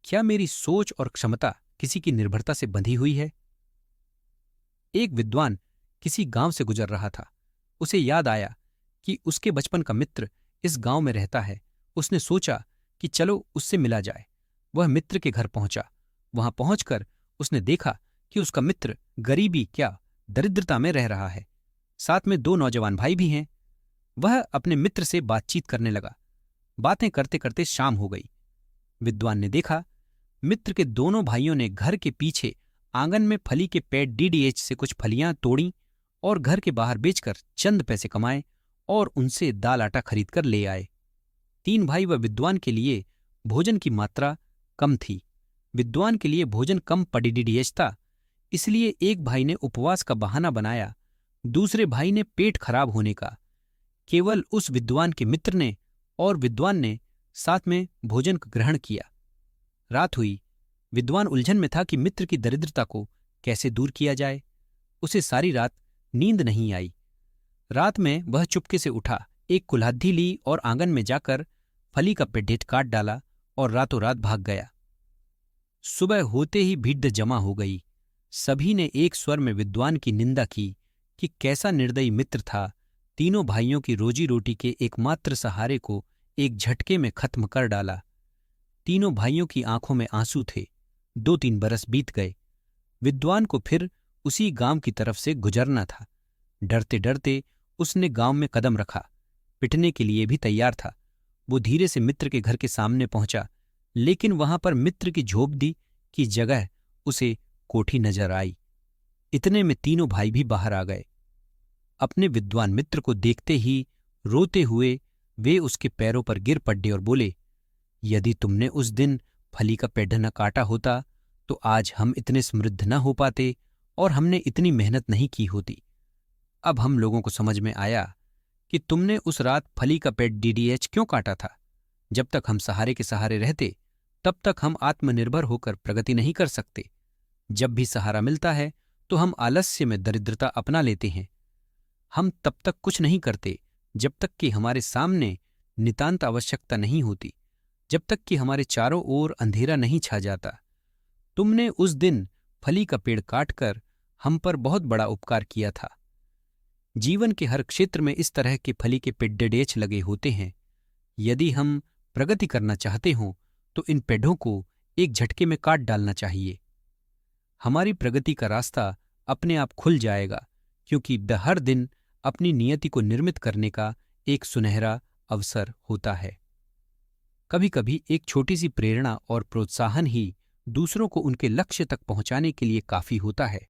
क्या मेरी सोच और क्षमता किसी की निर्भरता से बंधी हुई है? एक विद्वान किसी गांव से गुजर रहा था। उसे याद आया कि उसके बचपन का मित्र इस गांव में रहता है। उसने सोचा कि चलो उससे मिला जाए। वह मित्र के घर पहुंचा। वहां पहुंचकर उसने देखा कि उसका मित्र गरीबी क्या दरिद्रता में रह रहा है। साथ में दो नौजवान भाई भी हैं। वह अपने मित्र से बातचीत करने लगा। बातें करते करते शाम हो गई। विद्वान ने देखा मित्र के दोनों भाइयों ने घर के पीछे आंगन में फली के पेड़ डीडीएच से कुछ फलियां तोड़ी और घर के बाहर बेचकर चंद पैसे कमाए और उनसे दाल आटा खरीद कर ले आए। तीन भाई व विद्वान के लिए भोजन की मात्रा कम थी। विद्वान के लिए भोजन कम पड़ी डीडीएच था, इसलिए एक भाई ने उपवास का बहाना बनाया, दूसरे भाई ने पेट खराब होने का। केवल उस विद्वान के मित्र ने और विद्वान ने साथ में भोजन ग्रहण किया। रात हुई। विद्वान उलझन में था कि मित्र की दरिद्रता को कैसे दूर किया जाए। उसे सारी रात नींद नहीं आई। रात में वह चुपके से उठा, एक कुल्हाड़ी ली और आंगन में जाकर फली का पेड़ काट डाला और रातों रात भाग गया। सुबह होते ही भीड़ जमा हो गई। सभी ने एक स्वर में विद्वान की निंदा की कि कैसा निर्दयी मित्र था। तीनों भाइयों की रोजी रोटी के एकमात्र सहारे को एक झटके में खत्म कर डाला। तीनों भाइयों की आंखों में आंसू थे। 2-3 बरस बीत गए। विद्वान को फिर उसी गांव की तरफ से गुजरना था। डरते डरते उसने गांव में कदम रखा। पिटने के लिए भी तैयार था। वो धीरे से मित्र के घर के सामने पहुंचा, लेकिन वहां पर मित्र की झोपड़ी की जगह उसे कोठी नजर आई। इतने में तीनों भाई भी बाहर आ गए। अपने विद्वान मित्र को देखते ही रोते हुए वे उसके पैरों पर गिर पड़े और बोले, यदि तुमने उस दिन फली का पेड़ न काटा होता तो आज हम इतने समृद्ध न हो पाते और हमने इतनी मेहनत नहीं की होती। अब हम लोगों को समझ में आया कि तुमने उस रात फली का पेड़ डीडीएच क्यों काटा था। जब तक हम सहारे के सहारे रहते तब तक हम आत्मनिर्भर होकर प्रगति नहीं कर सकते। जब भी सहारा मिलता है तो हम आलस्य में दरिद्रता अपना लेते हैं। हम तब तक कुछ नहीं करते जब तक कि हमारे सामने नितांत आवश्यकता नहीं होती, जब तक कि हमारे चारों ओर अंधेरा नहीं छा जाता। तुमने उस दिन फली का पेड़ काटकर हम पर बहुत बड़ा उपकार किया था। जीवन के हर क्षेत्र में इस तरह के फली के पेड़ डीडीएच लगे होते हैं। यदि हम प्रगति करना चाहते हों तो इन पेड़ों को एक झटके में काट डालना चाहिए। हमारी प्रगति का रास्ता अपने आप खुल जाएगा, क्योंकि हर दिन अपनी नियति को निर्मित करने का एक सुनहरा अवसर होता है। कभी कभी एक छोटी सी प्रेरणा और प्रोत्साहन ही दूसरों को उनके लक्ष्य तक पहुंचाने के लिए काफी होता है।